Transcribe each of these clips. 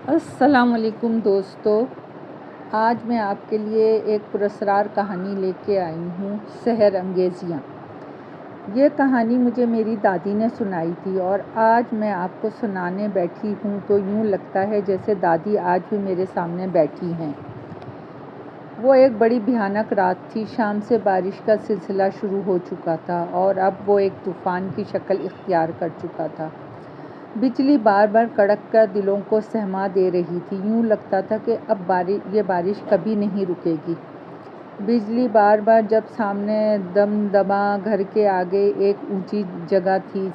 السلام علیکم دوستو، آج میں آپ کے لیے ایک پراسرار کہانی لے کے آئی ہوں، سحر انگیزیاں۔ یہ کہانی مجھے میری دادی نے سنائی تھی اور آج میں آپ کو سنانے بیٹھی ہوں تو یوں لگتا ہے جیسے دادی آج بھی میرے سامنے بیٹھی ہیں۔ وہ ایک بڑی بھیانک رات تھی۔ شام سے بارش کا سلسلہ شروع ہو چکا تھا اور اب وہ ایک طوفان کی شکل اختیار کر چکا تھا۔ بجلی بار بار کڑک کر دلوں کو سہما دے رہی تھی۔ یوں لگتا تھا کہ اب یہ بارش کبھی نہیں رکے گی۔ بجلی بار بار جب سامنے دمدمہ گھر کے آگے ایک اونچی جگہ تھی،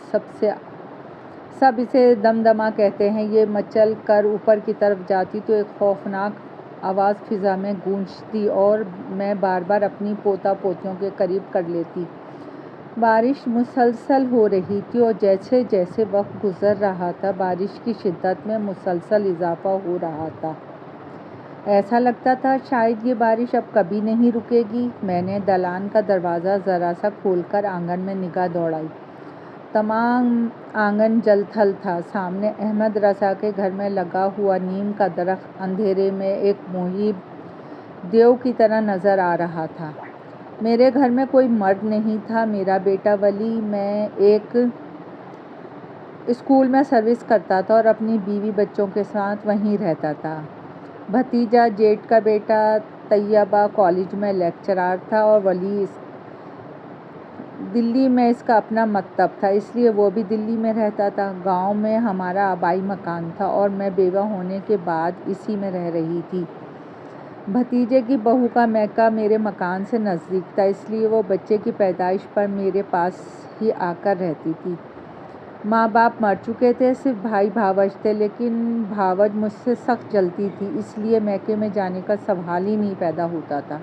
سب اسے دمدمہ کہتے ہیں، یہ مچل کر اوپر کی طرف جاتی تو ایک خوفناک آواز فضا میں گونجتی اور میں بار بار اپنی پوتا پوتیوں کے قریب کر لیتی۔ بارش مسلسل ہو رہی تھی اور جیسے جیسے وقت گزر رہا تھا بارش کی شدت میں مسلسل اضافہ ہو رہا تھا۔ ایسا لگتا تھا شاید یہ بارش اب کبھی نہیں رکے گی۔ میں نے دالان کا دروازہ ذرا سا کھول کر آنگن میں نگاہ دوڑائی۔ تمام آنگن جل تھل تھا۔ سامنے احمد رضا کے گھر میں لگا ہوا نیم کا درخت اندھیرے میں ایک مہیب دیو کی طرح نظر آ رہا تھا۔ میرے گھر میں کوئی مرد نہیں تھا۔ میرا بیٹا ولی میں ایک اسکول میں سروس کرتا تھا اور اپنی بیوی بچوں کے ساتھ وہیں رہتا تھا۔ بھتیجا جیٹ کا بیٹا طیبہ کالج میں لیکچرار تھا اور ولی دلی میں اس کا اپنا مکتب تھا، اس لیے وہ بھی دلی میں رہتا تھا۔ گاؤں میں ہمارا آبائی مکان تھا اور میں بیوہ ہونے کے بعد اسی میں رہ رہی تھی۔ بھتیجے کی بہو کا میکہ میرے مکان سے نزدیک تھا، اس لیے وہ بچے کی پیدائش پر میرے پاس ہی آ کر رہتی تھی۔ ماں باپ مر چکے تھے، صرف بھائی بھاوج تھے، لیکن بھاوج مجھ سے سخت جلتی تھی، اس لیے میکے میں جانے کا سوال ہی نہیں پیدا ہوتا تھا۔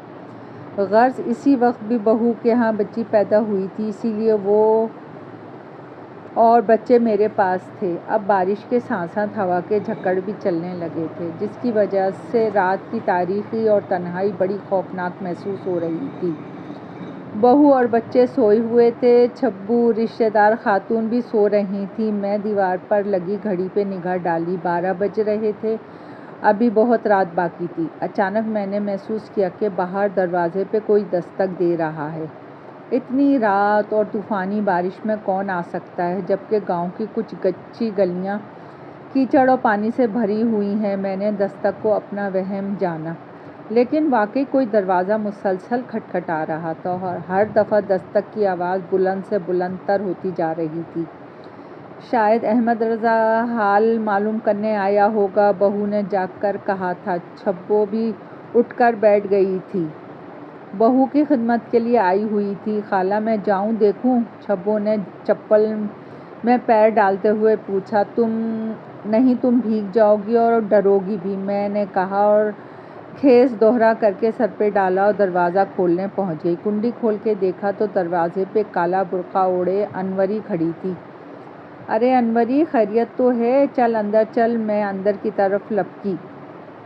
غرض اسی وقت بھی بہو کے ہاں بچی پیدا ہوئی تھی، اسی لیے وہ اور بچے میرے پاس تھے۔ اب بارش کے ساتھ ساتھ ہوا کے جھکڑ بھی چلنے لگے تھے، جس کی وجہ سے رات کی تاریکی اور تنہائی بڑی خوفناک محسوس ہو رہی تھی۔ بہو اور بچے سوئے ہوئے تھے، چھبو رشتہ دار خاتون بھی سو رہی تھیں۔ میں دیوار پر لگی گھڑی پہ نگاہ ڈالی، 12 بج رہے تھے، ابھی بہت رات باقی تھی۔ اچانک میں نے محسوس کیا کہ باہر دروازے پہ کوئی دستک دے رہا ہے۔ اتنی رات اور طوفانی بارش میں کون آ سکتا ہے، جبکہ گاؤں کی کچھ کچی گلیاں کیچڑ اور پانی سے بھری ہوئی ہیں۔ میں نے دستک کو اپنا وہم جانا، لیکن واقعی کوئی دروازہ مسلسل کھٹکھٹا رہا تھا اور ہر دفعہ دستک کی آواز بلند سے بلند تر ہوتی جا رہی تھی۔ شاید احمد رضا حال معلوم کرنے آیا ہوگا، بہو نے جاگ کر کہا تھا۔ چھبو بھی اٹھ کر بیٹھ گئی تھی، بہو کی خدمت کے لیے آئی ہوئی تھی۔ خالہ میں جاؤں دیکھوں؟ چھبو نے چپل میں پیر ڈالتے ہوئے پوچھا۔ نہیں، تم بھیگ جاؤ گی اور ڈرو گی بھی، میں نے کہا اور خیز دوہرا کر کے سر پہ ڈالا اور دروازہ کھولنے پہنچ گئی۔ کنڈی کھول کے دیکھا تو دروازے پہ کالا برقع اوڑھے انوری کھڑی تھی۔ ارے انوری، خیریت تو ہے؟ چل اندر چل۔ میں اندر کی طرف لپکی۔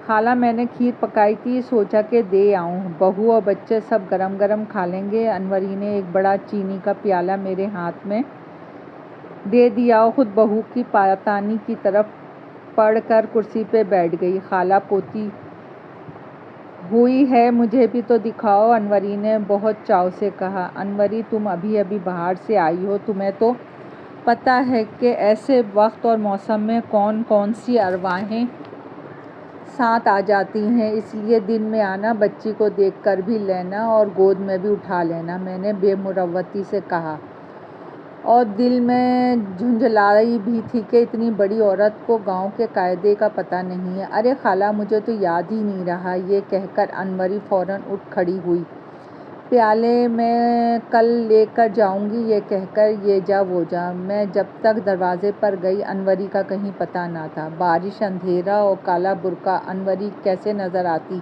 خالہ، میں نے کھیر پکائی تھی، سوچا کہ دے آؤں، بہو اور بچے سب گرم گرم کھا لیں گے۔ انوری نے ایک بڑا چینی کا پیالہ میرے ہاتھ میں دے دیا اور خود بہو کی پاتانی کی طرف پڑھ کر کرسی پہ بیٹھ گئی۔ خالہ پوتی ہوئی ہے، مجھے بھی تو دکھاؤ، انوری نے بہت چاو سے کہا۔ انوری، تم ابھی ابھی باہر سے آئی ہو، تمہیں تو پتہ ہے کہ ایسے وقت اور موسم میں کون کون سی ارواحیں ساتھ آ جاتی ہیں، اس لیے دن میں آنا، بچی کو دیکھ کر بھی لینا اور گود میں بھی اٹھا لینا، میں نے بے مروتی سے کہا اور دل میں جھنجھلائی بھی تھی کہ اتنی بڑی عورت کو گاؤں کے قاعدے کا پتہ نہیں ہے۔ ارے خالہ، مجھے تو یاد ہی نہیں رہا، یہ کہہ کر انوری فوراً اٹھ کھڑی ہوئی۔ پیالے میں کل لے کر جاؤں گی، یہ کہہ کر یہ جا وہ جا۔ میں جب تک دروازے پر گئی انوری کا کہیں پتہ نہ تھا۔ بارش، اندھیرا اور کالا برقع، انوری کیسے نظر آتی؟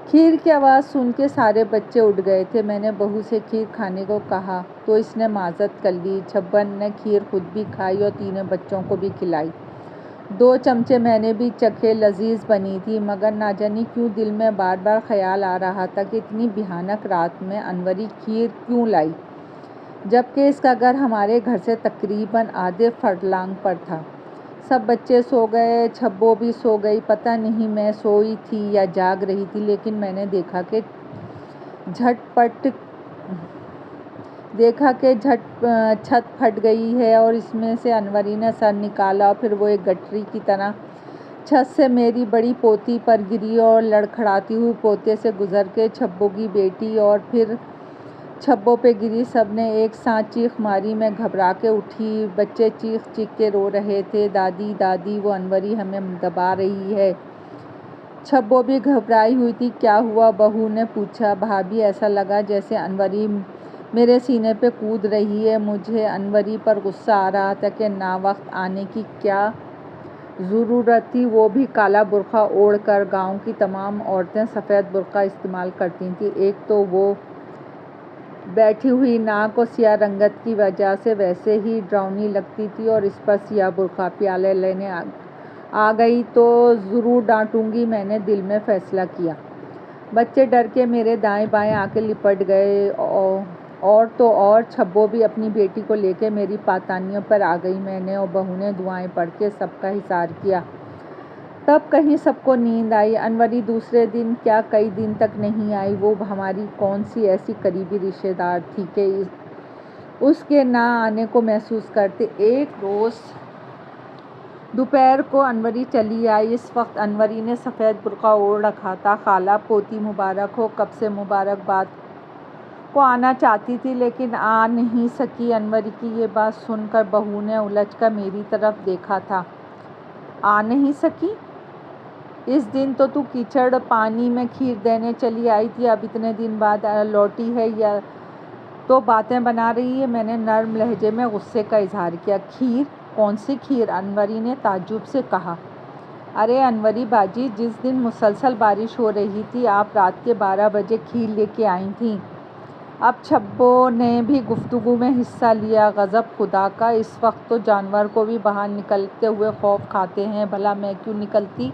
کھیر کی آواز سن کے سارے بچے اٹھ گئے تھے۔ میں نے بہو سے کھیر کھانے کو کہا تو اس نے معذرت کر لی۔ چھبن نے کھیر خود بھی کھائی اور تینوں بچوں کو بھی کھلائی۔ 2 چمچے میں نے بھی چکھے، لذیذ بنی تھی، مگر نہ جانے کیوں دل میں بار بار خیال آ رہا تھا کہ اتنی بھیانک رات میں انوری کھیر کیوں لائی، جبکہ اس کا گھر ہمارے گھر سے تقریباً آدھے فرلانگ پر تھا۔ سب بچے سو گئے، چھبو بھی سو گئی۔ پتہ نہیں میں سوئی تھی یا جاگ رہی تھی، لیکن میں نے دیکھا کہ چھت پھٹ گئی ہے اور اس میں سے انوری نے سر نکالا، اور پھر وہ ایک گٹری کی طرح چھت سے میری بڑی پوتی پر گری اور لڑکھڑاتی ہوئی پوتے سے گزر کے چھبو کی بیٹی اور پھر چھبو پہ گری۔ سب نے ایک ساتھ چیخ ماری۔ میں گھبرا کے اٹھی۔ بچے چیخ چیخ کے رو رہے تھے، دادی دادی، وہ انوری ہمیں دبا رہی ہے۔ چھبو بھی گھبرائی ہوئی تھی۔ کیا ہوا؟ بہو نے پوچھا۔ بھابھی، ایسا لگا جیسے انوری میرے سینے پہ کود رہی ہے۔ مجھے انوری پر غصہ آ رہا تھا کہ ناوقت آنے کی کیا ضرورت تھی، وہ بھی کالا برقع اوڑھ کر۔ گاؤں کی تمام عورتیں سفید برقع استعمال کرتی تھیں۔ ایک تو وہ بیٹھی ہوئی ناک اور سیاہ رنگت کی وجہ سے ویسے ہی ڈراؤنی لگتی تھی، اور اس پر سیاہ برقع۔ پیالے لینے آ گئی تو ضرور ڈانٹوں گی، میں نے دل میں فیصلہ کیا۔ بچے ڈر کے میرے دائیں بائیں آ کے لپٹ گئے، اور تو اور چھبو بھی اپنی بیٹی کو لے کے میری پاتانیوں پر آ گئی۔ میں نے اور بہو نے دعائیں پڑھ کے سب کا حصار کیا۔ تب کہیں سب کو نیند آئی۔ انوری دوسرے دن کیا کئی دن تک نہیں آئی۔ وہ ہماری کون سی ایسی قریبی رشتہ دار تھی کہ اس کے نہ آنے کو محسوس کرتے۔ ایک روز دوپہر کو انوری چلی آئی۔ اس وقت انوری نے سفید برقع اوڑھ رکھا تھا۔ خالہ، پوتی مبارک ہو، کب سے مبارکباد کو آنا چاہتی تھی لیکن آ نہیں سکی۔ انوری کی یہ بات سن کر بہو نے الجھ کر میری طرف دیکھا تھا۔ آ نہیں سکی؟ اس دن تو کیچڑ پانی میں کھیر دینے چلی آئی تھی، اب اتنے دن بعد لوٹی ہے یا تو باتیں بنا رہی ہے۔ میں نے نرم لہجے میں غصے کا اظہار کیا۔ کھیر؟ کون سی کھیر؟ انوری نے تعجب سے کہا۔ ارے انوری باجی، جس دن مسلسل بارش ہو رہی تھی، آپ رات کے 12 بجے کھیر لے کے آئی تھیں۔ اب چھبو نے بھی گفتگو میں حصہ لیا۔ غضب خدا کا، اس وقت تو جانور کو بھی باہر نکلتے ہوئے خوف کھاتے ہیں، بھلا میں کیوں نکلتی؟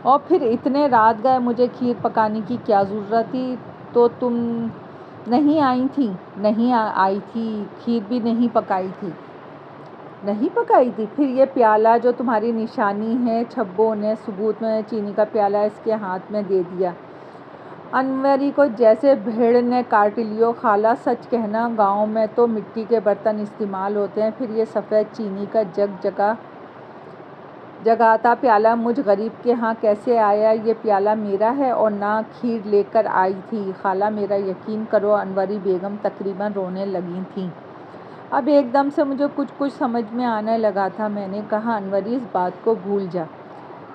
اور پھر اتنے رات گئے، مجھے کھیر پکانے کی کیا ضرورت تھی؟ تو تم نہیں آئی تھیں؟ نہیں آئی تھی، کھیر بھی نہیں پکائی تھی۔ نہیں پکائی تھی؟ پھر یہ پیالہ جو تمہاری نشانی ہے۔ چھبو نے ثبوت میں چینی کا پیالہ اس کے ہاتھ میں دے دیا۔ انوری کو جیسے بھیڑ نے کاٹ لیا۔ خالہ، سچ کہنا، گاؤں میں تو مٹی کے برتن استعمال ہوتے ہیں، پھر یہ سفید چینی کا جگاتا پیالہ مجھ غریب کے ہاں کیسے آیا؟ یہ پیالہ میرا ہے اور نہ کھیر لے کر آئی تھی۔ خالہ، میرا یقین کرو، انوری بیگم تقریباً رونے لگی تھیں۔ اب ایک دم سے مجھے کچھ سمجھ میں آنے لگا تھا۔ میں نے کہا، انوری، اس بات کو بھول جا۔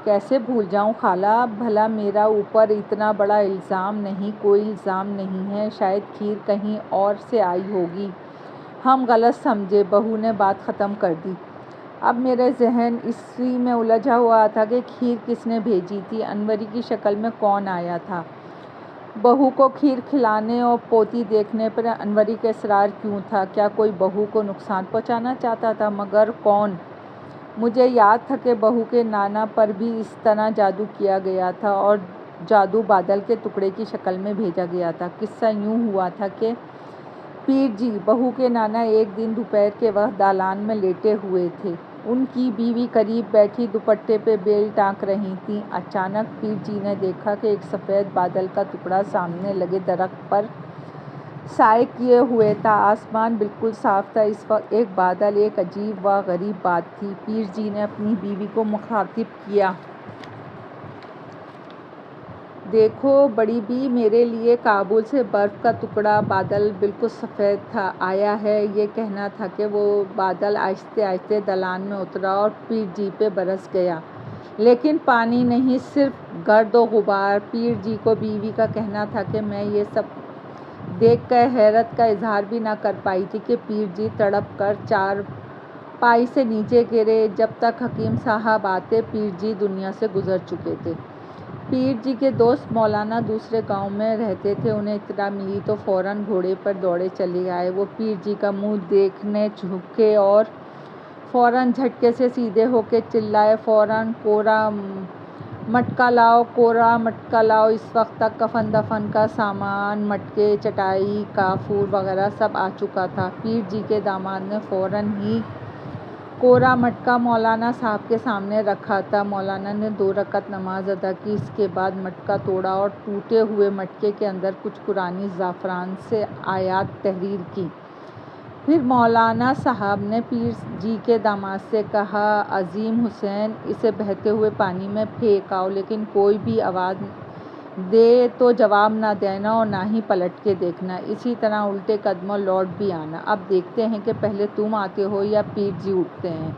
کیسے بھول جاؤں خالہ؟ بھلا میرا اوپر اتنا بڑا الزام نہیں؟ کوئی الزام نہیں ہے، شاید کھیر کہیں اور سے آئی ہوگی، ہم غلط سمجھے۔ بہو نے بات ختم کر دی۔ اب میرا ذہن اسی میں الجھا ہوا تھا کہ کھیر کس نے بھیجی تھی، انوری کی شکل میں کون آیا تھا، بہو کو کھیر کھلانے اور پوتی دیکھنے پر انوری کا اصرار کیوں تھا؟ کیا کوئی بہو کو نقصان پہنچانا چاہتا تھا؟ مگر کون؟ مجھے یاد تھا کہ بہو کے نانا پر بھی اس طرح جادو کیا گیا تھا اور جادو بادل کے ٹکڑے کی شکل میں بھیجا گیا تھا۔ قصہ یوں ہوا تھا کہ پیر جی، بہو کے نانا، ایک دن دوپہر کے وقت دالان میں لیٹے ہوئے تھے۔ ان کی بیوی قریب بیٹھی دوپٹے پہ بیل ٹانک رہی تھیں۔ اچانک پیر جی نے دیکھا کہ ایک سفید بادل کا ٹکڑا سامنے لگے درخت پر سایہ کیے ہوئے تھا۔ آسمان بالکل صاف تھا۔ اس وقت ایک بادل ایک عجیب و غریب بات تھی۔ پیر جی نے اپنی بیوی کو مخاطب کیا۔ دیکھو بڑی بی، میرے لیے کابل سے برف کا ٹکڑا بادل بالکل سفید تھا آیا ہے۔ یہ کہنا تھا کہ وہ بادل آہستہ آہستہ دالان میں اترا اور پیر جی پہ برس گیا، لیکن پانی نہیں، صرف گرد و غبار۔ پیر جی کو بیوی کا کہنا تھا کہ میں یہ سب دیکھ کر حیرت کا اظہار بھی نہ کر پائی تھی کہ پیر جی تڑپ کر چارپائی سے نیچے گرے۔ جب تک حکیم صاحب آتے، پیر جی دنیا سے گزر چکے تھے۔ پیر جی کے دوست مولانا دوسرے گاؤں میں رہتے تھے۔ انہیں اطلاع ملی تو فوراً گھوڑے پر دوڑے چلے آئے۔ وہ پیر جی کا منہ دیکھنے جھکے اور فوراً جھٹکے سے سیدھے ہو کے چلائے، فوراً کورا مٹکا لاؤ، کورا مٹکا لاؤ۔ اس وقت تک کفن دفن کا سامان، مٹکے، چٹائی، کافور وغیرہ سب آ چکا تھا۔ پیر جی کے داماد نے فوراً ہی کوڑا مٹکا مولانا صاحب کے سامنے رکھا تھا۔ مولانا نے 2 رکعت نماز ادا کی۔ اس کے بعد مٹکا توڑا اور ٹوٹے ہوئے مٹکے کے اندر کچھ قرآنی زعفران سے آیات تحریر کی۔ پھر مولانا صاحب نے پیر جی کے داماد سے کہا، عظیم حسین، اسے بہتے ہوئے پانی میں پھینک آؤ، لیکن کوئی بھی آواز دے تو جواب نہ دینا اور نہ ہی پلٹ کے دیکھنا، اسی طرح الٹے قدموں لوٹ بھی آنا۔ اب دیکھتے ہیں کہ پہلے تم آتے ہو یا پیر جی اٹھتے ہیں۔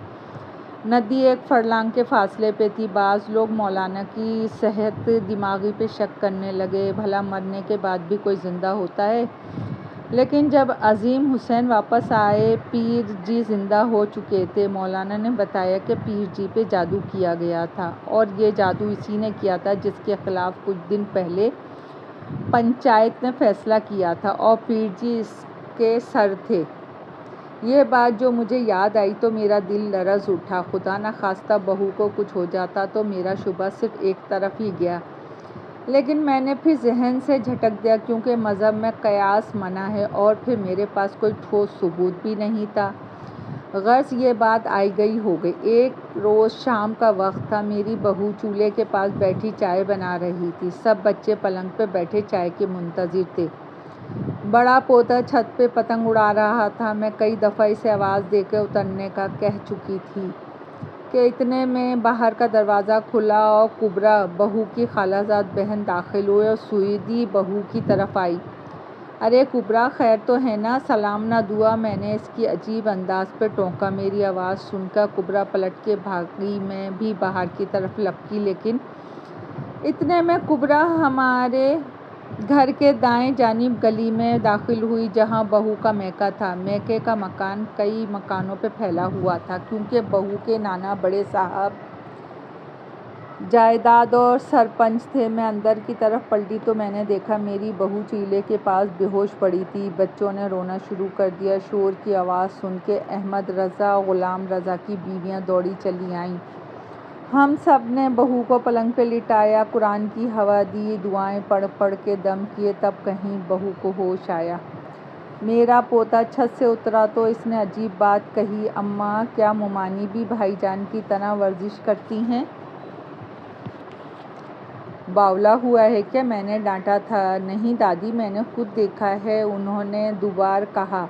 ندی 1 فرلانگ کے فاصلے پہ تھی۔ بعض لوگ مولانا کی صحت دماغی پہ شک کرنے لگے، بھلا مرنے کے بعد بھی کوئی زندہ ہوتا ہے؟ لیکن جب عظیم حسین واپس آئے، پیر جی زندہ ہو چکے تھے۔ مولانا نے بتایا کہ پیر جی پہ جادو کیا گیا تھا، اور یہ جادو اسی نے کیا تھا جس کے خلاف کچھ دن پہلے پنچایت نے فیصلہ کیا تھا، اور پیر جی اس کے سر تھے۔ یہ بات جو مجھے یاد آئی تو میرا دل لرز اٹھا۔ خدا نخواستہ بہو کو کچھ ہو جاتا تو میرا شبہ صرف ایک طرف ہی گیا، لیکن میں نے پھر ذہن سے جھٹک دیا، کیونکہ مذہب میں قیاس منع ہے، اور پھر میرے پاس کوئی ٹھوس ثبوت بھی نہیں تھا۔ غرض یہ بات آئی گئی ہو گئی۔ ایک روز شام کا وقت تھا۔ میری بہو چولہے کے پاس بیٹھی چائے بنا رہی تھی۔ سب بچے پلنگ پہ بیٹھے چائے کے منتظر تھے۔ بڑا پوتا چھت پہ پتنگ اڑا رہا تھا۔ میں کئی دفعہ اسے آواز دے کے اترنے کا کہہ چکی تھی کہ اتنے میں باہر کا دروازہ کھلا اور کبریٰ، بہو کی خالہ زاد بہن، داخل ہوئے اور سیدھی بہو کی طرف آئی۔ ارے کبریٰ، خیر تو ہے نا؟ سلام نہ دعا، میں نے اس کی عجیب انداز پہ ٹوکا۔ میری آواز سن کر کبریٰ پلٹ کے بھاگی۔ میں بھی باہر کی طرف لپکی، لیکن اتنے میں کبریٰ ہمارے گھر کے دائیں جانب گلی میں داخل ہوئی، جہاں بہو کا میکہ تھا۔ میکے کا مکان کئی مکانوں پہ پھیلا ہوا تھا، کیونکہ بہو کے نانا بڑے صاحب جائیداد اور سرپنچ تھے۔ میں اندر کی طرف پلٹی تو میں نے دیکھا میری بہو چولہے کے پاس بے ہوش پڑی تھی۔ بچوں نے رونا شروع کر دیا۔ شور کی آواز سن کے احمد رضا اور غلام رضا کی بیویاں دوڑی چلی آئیں۔ ہم سب نے بہو کو پلنگ پہ لٹایا، قرآن کی ہوا دی، دعائیں پڑھ پڑھ کے دم کیے، تب کہیں بہو کو ہوش آیا۔ میرا پوتا چھت سے اترا تو اس نے عجیب بات کہی، اماں، کیا مومانی بھی بھائی جان کی طرح ورزش کرتی ہیں؟ باولا ہوا ہے کیا؟ میں نے ڈانٹا تھا۔ نہیں دادی، میں نے خود دیکھا ہے، انہوں نے دوبار کہا۔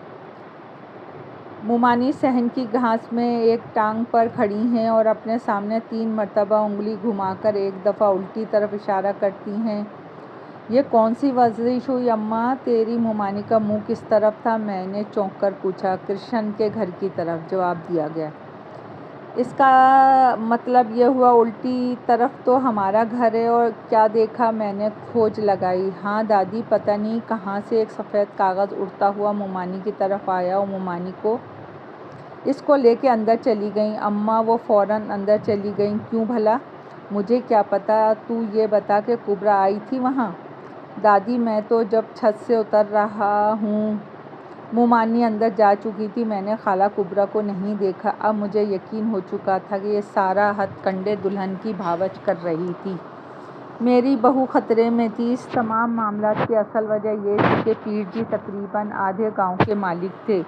مومانی صحن کی گھاس میں ایک ٹانگ پر کھڑی ہیں اور اپنے سامنے 3 مرتبہ انگلی گھما کر ایک دفعہ الٹی طرف اشارہ کرتی ہیں۔ یہ کون سی ورزش ہوئی اماں؟ تیری مومانی کا منہ کس طرف تھا؟ میں نے چونک کر پوچھا۔ کرشن کے گھر کی طرف، جواب دیا گیا۔ اس کا مطلب یہ ہوا الٹی طرف تو ہمارا گھر ہے۔ اور کیا دیکھا؟ میں نے کھوج لگائی۔ ہاں دادی، پتہ نہیں کہاں سے ایک سفید کاغذ اڑتا ہوا مومانی کی طرف آیا اور مومانی اس کو لے کے اندر چلی گئیں۔ اماں، وہ فوراً اندر چلی گئیں؟ کیوں بھلا؟ مجھے کیا پتا، تو یہ بتا کہ کبریٰ آئی تھی وہاں؟ دادی، میں تو جب چھت سے اتر رہا ہوں مومانی اندر جا چکی تھی، میں نے خالہ کبریٰ کو نہیں دیکھا۔ اب مجھے یقین ہو چکا تھا کہ یہ سارا ہتھ کنڈے دلہن کی بھاوچ کر رہی تھی۔ میری بہو خطرے میں تھی۔ اس تمام معاملات کی اصل وجہ یہ تھی کہ پیر جی تقریباً آدھے گاؤں کے مالک تھے۔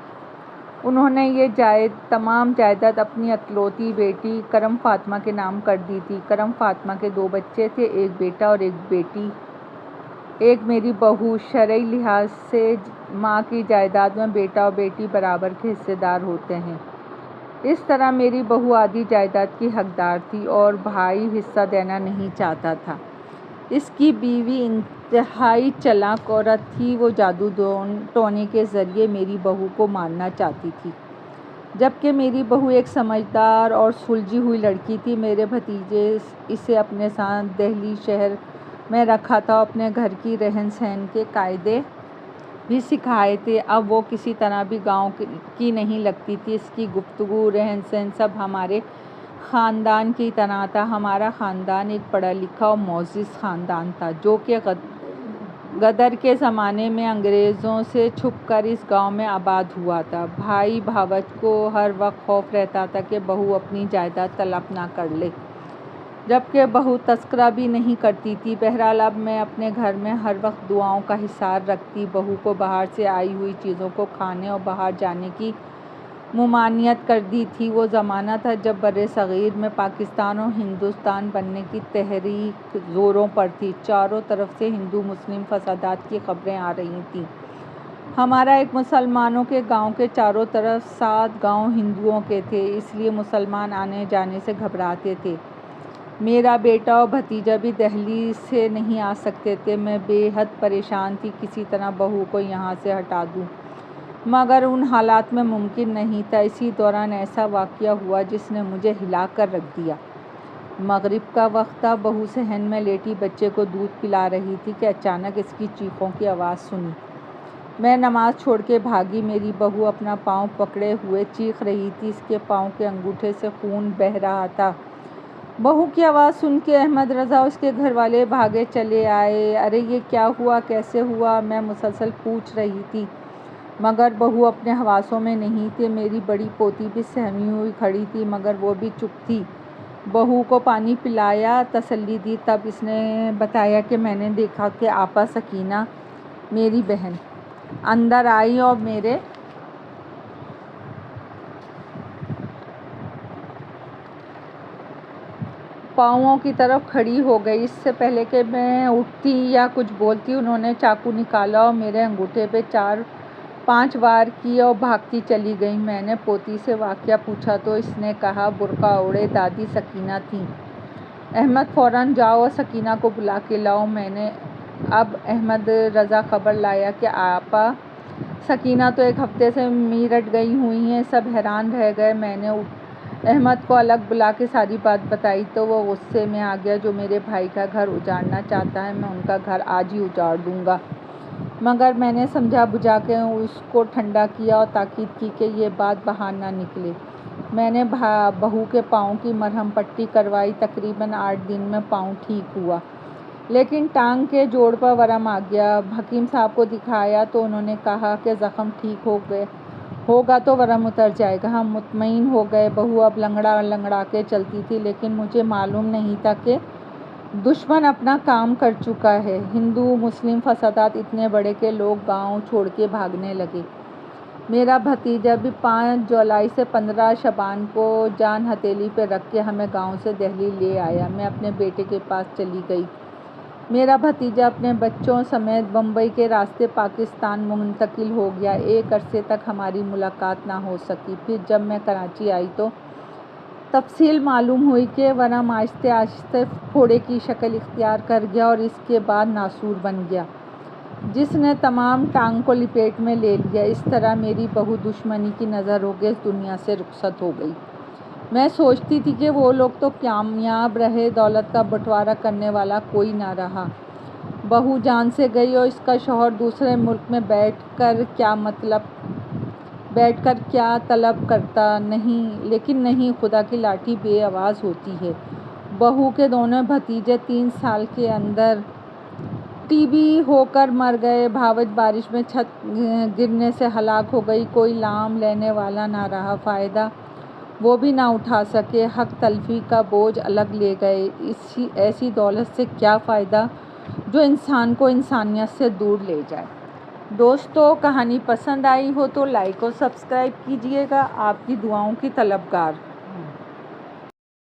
انہوں نے یہ تمام جائیداد اپنی اکلوتی بیٹی کرم فاطمہ کے نام کر دی تھی۔ کرم فاطمہ کے 2 بچے تھے، ایک بیٹا اور ایک بیٹی۔ ایک میری بہو۔ شرعی لحاظ سے ماں کی جائیداد میں بیٹا اور بیٹی برابر کے حصے دار ہوتے ہیں۔ اس طرح میری بہو آدھی جائیداد کی حقدار تھی اور بھائی حصہ دینا نہیں چاہتا تھا۔ اس کی بیوی انتہائی چالاک عورت تھی، وہ جادو ٹونے کے ذریعے میری بہو کو مارنا چاہتی تھی، جبکہ میری بہو ایک سمجھدار اور سلجھی ہوئی لڑکی تھی۔ میرے بھتیجے اسے اپنے ساتھ دہلی شہر میں رکھا تھا اور اپنے گھر کی رہن سہن کے قاعدے بھی سکھائے تھے۔ اب وہ کسی طرح بھی گاؤں کی نہیں لگتی تھی۔ اس کی گفتگو، رہن سہن سب ہمارے خاندان کی طرح تھا۔ ہمارا خاندان ایک پڑھا لکھا اور معزز خاندان تھا، جو کہ غدر کے زمانے میں انگریزوں سے چھپ کر اس گاؤں میں آباد ہوا تھا۔ بھائی بھاوچ کو ہر وقت خوف رہتا تھا کہ بہو اپنی جائیداد طلب نہ کر لے، جبکہ بہو تذکرہ بھی نہیں کرتی تھی۔ بہرحال اب میں اپنے گھر میں ہر وقت دعاؤں کا حصار رکھتی، بہو کو باہر سے آئی ہوئی چیزوں کو کھانے اور باہر جانے کی ممانعت کر دی تھی۔ وہ زمانہ تھا جب برِ صغیر میں پاکستان اور ہندوستان بننے کی تحریک زوروں پر تھی۔ چاروں طرف سے ہندو مسلم فسادات کی خبریں آ رہی تھیں۔ ہمارا ایک مسلمانوں کے گاؤں کے چاروں طرف 7 گاؤں ہندوؤں کے تھے، اس لیے مسلمان آنے جانے سے گھبراتے تھے۔ میرا بیٹا اور بھتیجا بھی دہلی سے نہیں آ سکتے تھے۔ میں بے حد پریشان تھی، کسی طرح بہو کو یہاں سے ہٹا دوں، مگر ان حالات میں ممکن نہیں تھا۔ اسی دوران ایسا واقعہ ہوا جس نے مجھے ہلا کر رکھ دیا۔ مغرب کا وقت تھا، بہو صحن میں لیٹی بچے کو دودھ پلا رہی تھی کہ اچانک اس کی چیخوں کی آواز سنی۔ میں نماز چھوڑ کے بھاگی۔ میری بہو اپنا پاؤں پکڑے ہوئے چیخ رہی تھی، اس کے پاؤں کے انگوٹھے سے خون بہہ رہا تھا۔ بہو کی آواز سن کے احمد رضا اور اس کے گھر والے بھاگے چلے آئے۔ ارے یہ کیا ہوا، کیسے ہوا، میں مسلسل پوچھ رہی تھی، مگر بہو اپنے حواسوں میں نہیں تھی۔ میری بڑی پوتی بھی سہمی ہوئی کھڑی تھی، مگر وہ بھی چپ تھی۔ بہو کو پانی پلایا، تسلی دی، تب اس نے بتایا کہ میں نے دیکھا کہ آپا سکینہ میری بہن اندر آئی اور میرے پاؤں کی طرف کھڑی ہو گئی۔ اس سے پہلے کہ میں اٹھتی یا کچھ بولتی، انہوں نے چاقو نکالا اور میرے انگوٹھے پہ 4-5 وار کیے اور بھاگتی چلی گئیں۔ میں نے پوتی سے واقعہ پوچھا تو اس نے کہا برقع اوڑھے دادی سکینہ تھیں۔ احمد فوراً جاؤ اور سکینہ کو بلا کے لاؤ۔ میں نے اب احمد رضا خبر لایا کہ آپا سکینہ تو 1 ہفتے سے میرٹھ گئی ہوئی ہیں۔ سب حیران رہ گئے۔ میں نے احمد کو الگ بلا کے ساری بات بتائی تو وہ غصے میں آ گیا۔ جو میرے بھائی کا گھر اجاڑنا چاہتا ہے، میں ان کا گھر آج ہی اجاڑ دوں گا، مگر میں نے سمجھا بجھا کے اس کو ٹھنڈا کیا اور تاکید کی کہ یہ بات باہر نہ نکلے۔ میں نے بہو کے پاؤں کی مرہم پٹی کروائی۔ تقریباً 8 دن میں پاؤں ٹھیک ہوا، لیکن ٹانگ کے جوڑ پر ورم آ گیا۔ حکیم صاحب کو دکھایا تو انہوں نے کہا کہ زخم ٹھیک ہوگا تو ورم اتر جائے گا۔ ہم مطمئن ہو گئے۔ بہو اب لنگڑا لنگڑا کے چلتی تھی، لیکن مجھے معلوم نہیں تھا کہ دشمن اپنا کام کر چکا ہے۔ ہندو مسلم فسادات اتنے بڑھے کہ لوگ گاؤں چھوڑ کے بھاگنے لگے۔ میرا بھتیجا بھی 5 جولائی سے 15 شعبان کو جان ہتھیلی پہ رکھ کے ہمیں گاؤں سے دہلی لے آیا۔ میں اپنے بیٹے کے پاس چلی گئی۔ میرا بھتیجا اپنے بچوں سمیت بمبئی کے راستے پاکستان منتقل ہو گیا۔ ایک عرصے تک ہماری ملاقات نہ ہو سکی۔ پھر جب میں کراچی آئی تو تفصیل معلوم ہوئی کہ ورم آہستہ آہستہ پھوڑے کی شکل اختیار کر گیا اور اس کے بعد ناسور بن گیا، جس نے تمام ٹانگ کو لپیٹ میں لے لیا۔ اس طرح میری بہو دشمنی کی نظر ہو کے اس دنیا سے رخصت ہو گئی۔ میں سوچتی تھی کہ وہ لوگ تو کامیاب رہے، دولت کا بٹوارا کرنے والا کوئی نہ رہا۔ بہو جان سے گئی اور اس کا شوہر دوسرے ملک میں بیٹھ کر کیا طلب کرتا، لیکن نہیں، خدا کی لاٹھی بے آواز ہوتی ہے۔ بہو کے دونوں بھتیجے 3 سال کے اندر ٹی بی ہو کر مر گئے۔ بھاوج بارش میں چھت گرنے سے ہلاک ہو گئی۔ کوئی لام لینے والا نہ رہا، فائدہ وہ بھی نہ اٹھا سکے، حق تلفی کا بوجھ الگ لے گئے۔ ایسی دولت سے کیا فائدہ جو انسان کو انسانیت سے دور لے جائے۔ دوستو، کہانی پسند آئی ہو تو لائک اور سبسکرائب کیجیے گا۔ آپ کی دعاؤں کی طلبگار۔